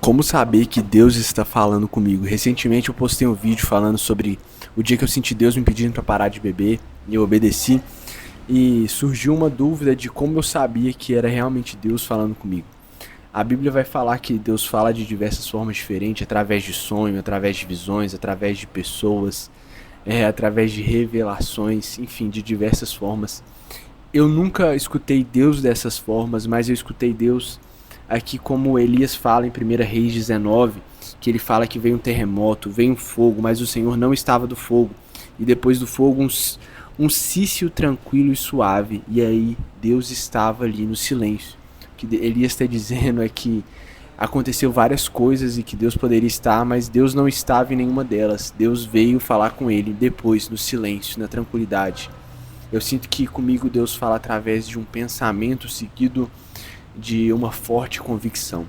Como saber que Deus está falando comigo? Recentemente eu postei um vídeo falando sobre o dia que eu senti Deus me pedindo para parar de beber e eu obedeci. E surgiu uma dúvida de como eu sabia que era realmente Deus falando comigo. A Bíblia vai falar que Deus fala de diversas formas diferentes, através de sonho, através de visões, através de pessoas, através de revelações, enfim, de diversas formas. Eu nunca escutei Deus dessas formas, mas eu escutei Deus aqui como Elias fala em 1 Reis 19, que ele fala que veio um terremoto, veio um fogo, mas o Senhor não estava do fogo. E depois do fogo um cício tranquilo e suave, e aí Deus estava ali no silêncio. O que Elias está dizendo é que aconteceu várias coisas e que Deus poderia estar, mas Deus não estava em nenhuma delas. Deus veio falar com ele depois, no silêncio, na tranquilidade. Eu sinto que comigo Deus fala através de um pensamento seguido de uma forte convicção.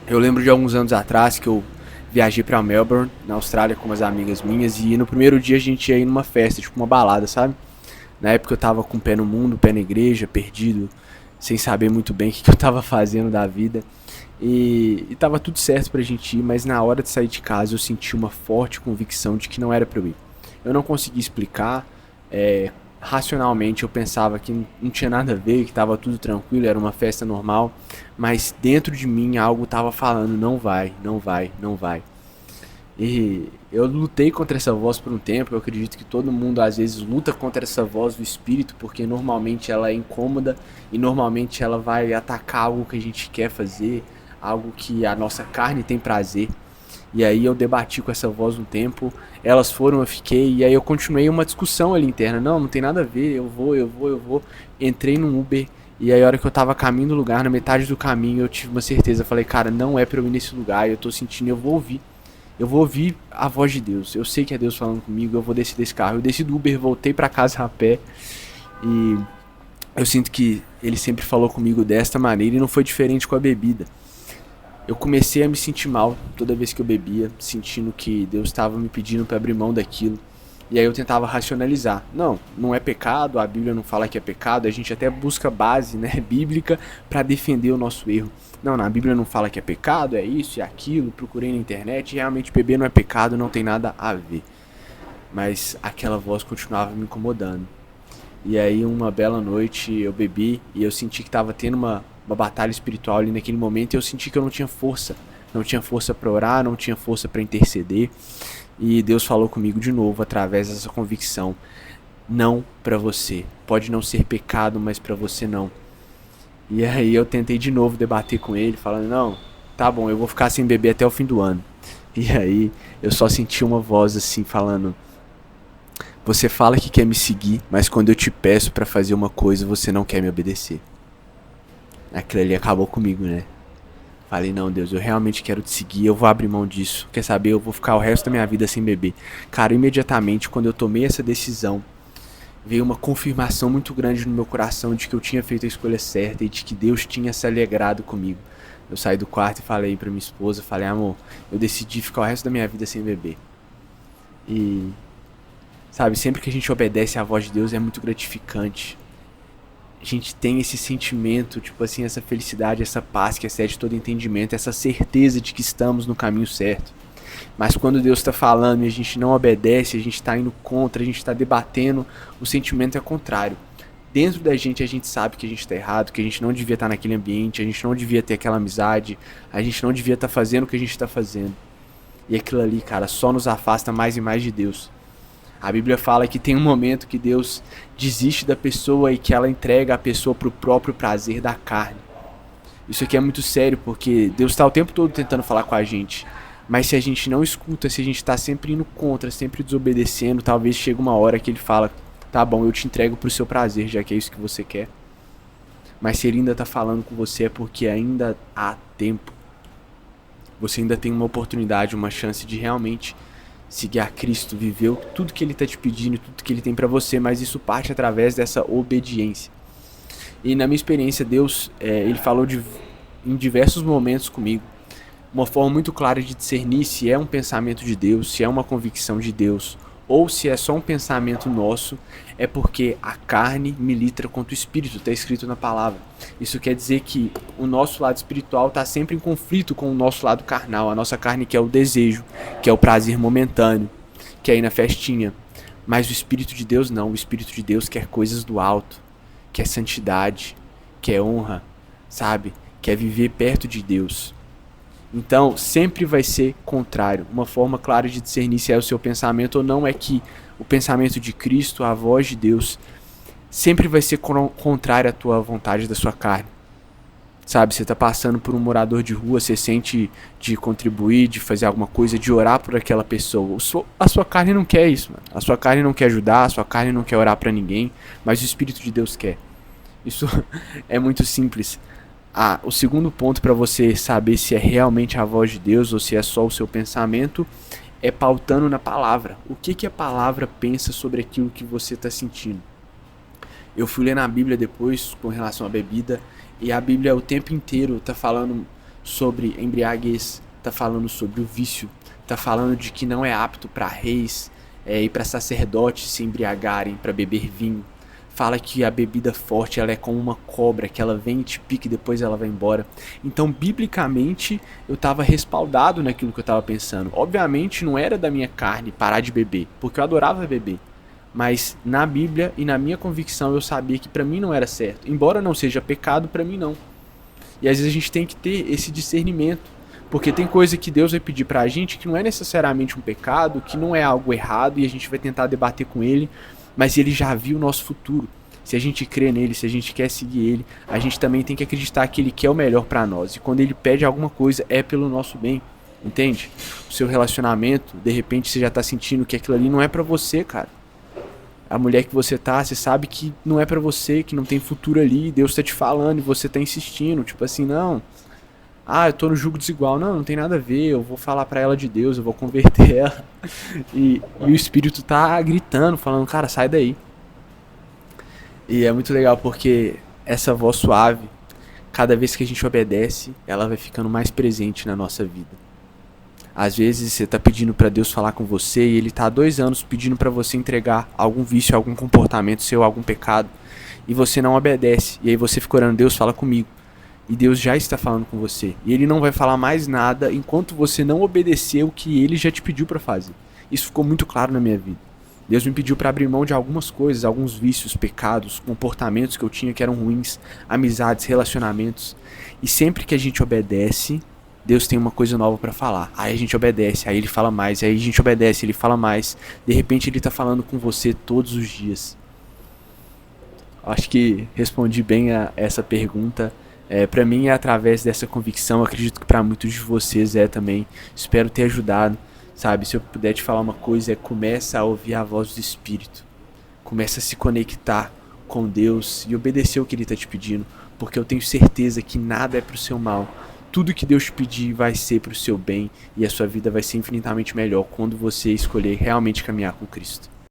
Eu lembro de alguns anos atrás que eu viajei para Melbourne, na Austrália, com umas amigas minhas, e no primeiro dia a gente ia ir numa festa, tipo uma balada, sabe? Na época eu tava com o pé no mundo, pé na igreja, perdido, sem saber muito bem o que eu tava fazendo da vida. E tava tudo certo pra gente ir, mas na hora de sair de casa eu senti uma forte convicção de que não era pra eu ir. Eu não conseguia explicar, racionalmente eu pensava que não tinha nada a ver, que estava tudo tranquilo, era uma festa normal, mas dentro de mim algo estava falando, não vai, não vai, não vai. E eu lutei contra essa voz por um tempo. Eu acredito que todo mundo às vezes luta contra essa voz do espírito, porque normalmente ela é incômoda e normalmente ela vai atacar algo que a gente quer fazer, algo que a nossa carne tem prazer. E aí eu debati com essa voz um tempo, elas foram, eu fiquei, e aí eu continuei uma discussão ali interna. Não, não tem nada a ver, eu vou. Entrei num Uber, e aí a hora que eu tava a caminho do lugar, na metade do caminho, eu tive uma certeza. Falei, cara, não é pra eu ir nesse lugar, eu tô sentindo, eu vou ouvir. Eu vou ouvir a voz de Deus, eu sei que é Deus falando comigo, eu vou descer desse carro. Eu desci do Uber, voltei pra casa a pé, e eu sinto que ele sempre falou comigo desta maneira, e não foi diferente com a bebida. Eu comecei a me sentir mal toda vez que eu bebia, sentindo que Deus estava me pedindo para abrir mão daquilo. E aí eu tentava racionalizar. Não, não é pecado, a Bíblia não fala que é pecado, a gente até busca base, né, bíblica para defender o nosso erro. Não, na Bíblia não fala que é pecado, é isso e aquilo, procurei na internet, realmente beber não é pecado, não tem nada a ver. Mas aquela voz continuava me incomodando. E aí uma bela noite eu bebi e eu senti que estava tendo uma batalha espiritual ali naquele momento, e eu senti que eu não tinha força. Não tinha força para orar, não tinha força para interceder. E Deus falou comigo de novo através dessa convicção. Não para você. Pode não ser pecado, mas para você não. E aí eu tentei de novo debater com ele, falando, não, tá bom, eu vou ficar sem beber até o fim do ano. E aí eu só senti uma voz assim falando, você fala que quer me seguir, mas quando eu te peço para fazer uma coisa, você não quer me obedecer. Aquilo ali acabou comigo, né? Falei, não, Deus, eu realmente quero te seguir, eu vou abrir mão disso. Quer saber, eu vou ficar o resto da minha vida sem beber. Cara, imediatamente, quando eu tomei essa decisão, veio uma confirmação muito grande no meu coração de que eu tinha feito a escolha certa e de que Deus tinha se alegrado comigo. Eu saí do quarto e falei pra minha esposa, falei, amor, eu decidi ficar o resto da minha vida sem beber. E, sabe, sempre que a gente obedece à voz de Deus é muito gratificante. A gente tem esse sentimento, tipo assim, essa felicidade, essa paz que excede todo entendimento, essa certeza de que estamos no caminho certo. Mas quando Deus está falando e a gente não obedece, a gente está indo contra, a gente está debatendo, o sentimento é contrário. Dentro da gente a gente sabe que a gente está errado, que a gente não devia estar naquele ambiente, a gente não devia ter aquela amizade, a gente não devia estar fazendo o que a gente está fazendo. E aquilo ali, cara, só nos afasta mais e mais de Deus. A Bíblia fala que tem um momento que Deus desiste da pessoa e que ela entrega a pessoa para o próprio prazer da carne. Isso aqui é muito sério, porque Deus está o tempo todo tentando falar com a gente. Mas se a gente não escuta, se a gente está sempre indo contra, sempre desobedecendo, talvez chegue uma hora que ele fala, tá bom, eu te entrego para o seu prazer, já que é isso que você quer. Mas se ele ainda está falando com você é porque ainda há tempo. Você ainda tem uma oportunidade, uma chance de realmente seguir a Cristo, viver tudo que ele está te pedindo, tudo que ele tem para você, mas isso parte através dessa obediência. E na minha experiência, Deus, ele falou em diversos momentos comigo, uma forma muito clara de discernir se é um pensamento de Deus, se é uma convicção de Deus, ou se é só um pensamento nosso, é porque a carne milita contra o espírito, está escrito na palavra. Isso quer dizer que o nosso lado espiritual está sempre em conflito com o nosso lado carnal. A nossa carne quer o desejo, quer o prazer momentâneo, quer ir na festinha. Mas o Espírito de Deus não. O Espírito de Deus quer coisas do alto, quer santidade, quer honra, sabe? Quer viver perto de Deus. Então, sempre vai ser contrário. Uma forma clara de discernir se é o seu pensamento ou não é que o pensamento de Cristo, a voz de Deus, sempre vai ser contrário à tua vontade da sua carne. Sabe, você está passando por um morador de rua, você sente de contribuir, de fazer alguma coisa, de orar por aquela pessoa. A sua carne não quer isso, mano. A sua carne não quer ajudar, a sua carne não quer orar para ninguém, mas o Espírito de Deus quer. Isso é muito simples. O segundo ponto para você saber se é realmente a voz de Deus ou se é só o seu pensamento é pautando na palavra. O que a palavra pensa sobre aquilo que você está sentindo? Eu fui ler na Bíblia depois com relação à bebida, e a Bíblia o tempo inteiro está falando sobre embriaguez, está falando sobre o vício, está falando de que não é apto para reis e para sacerdotes se embriagarem, para beber vinho. Fala que a bebida forte ela é como uma cobra, que ela vem e te pica e depois ela vai embora. Então, biblicamente, eu estava respaldado naquilo que eu estava pensando. Obviamente, não era da minha carne parar de beber, porque eu adorava beber. Mas na Bíblia e na minha convicção eu sabia que para mim não era certo. Embora não seja pecado, para mim não. E às vezes a gente tem que ter esse discernimento. Porque tem coisa que Deus vai pedir pra gente que não é necessariamente um pecado, que não é algo errado, e a gente vai tentar debater com Ele, mas Ele já viu o nosso futuro. Se a gente crê nele, se a gente quer seguir Ele, a gente também tem que acreditar que Ele quer o melhor pra nós. E quando Ele pede alguma coisa, é pelo nosso bem. Entende? O seu relacionamento, de repente você já tá sentindo que aquilo ali não é pra você, cara. A mulher que você tá, você sabe que não é pra você, que não tem futuro ali, Deus tá te falando e você tá insistindo, tipo assim, não, eu tô no jugo desigual, não tem nada a ver, eu vou falar pra ela de Deus, eu vou converter ela, e o Espírito tá gritando, falando, cara, sai daí. E é muito legal porque essa voz suave, cada vez que a gente obedece, ela vai ficando mais presente na nossa vida. Às vezes você está pedindo para Deus falar com você e Ele está há 2 anos pedindo para você entregar algum vício, algum comportamento seu, algum pecado, e você não obedece. E aí você fica orando, Deus fala comigo. E Deus já está falando com você. E Ele não vai falar mais nada enquanto você não obedecer o que Ele já te pediu para fazer. Isso ficou muito claro na minha vida. Deus me pediu para abrir mão de algumas coisas, alguns vícios, pecados, comportamentos que eu tinha que eram ruins, amizades, relacionamentos. E sempre que a gente obedece, Deus tem uma coisa nova pra falar. Aí a gente obedece, aí Ele fala mais, aí a gente obedece, Ele fala mais. De repente Ele tá falando com você todos os dias. Acho que respondi bem a essa pergunta. Pra mim é através dessa convicção, acredito que pra muitos de vocês é também. Espero ter ajudado, sabe? Se eu puder te falar uma coisa, começa a ouvir a voz do Espírito. Começa a se conectar com Deus e obedecer o que Ele tá te pedindo. Porque eu tenho certeza que nada é pro seu mal. Tudo que Deus te pedir vai ser para o seu bem e a sua vida vai ser infinitamente melhor quando você escolher realmente caminhar com Cristo.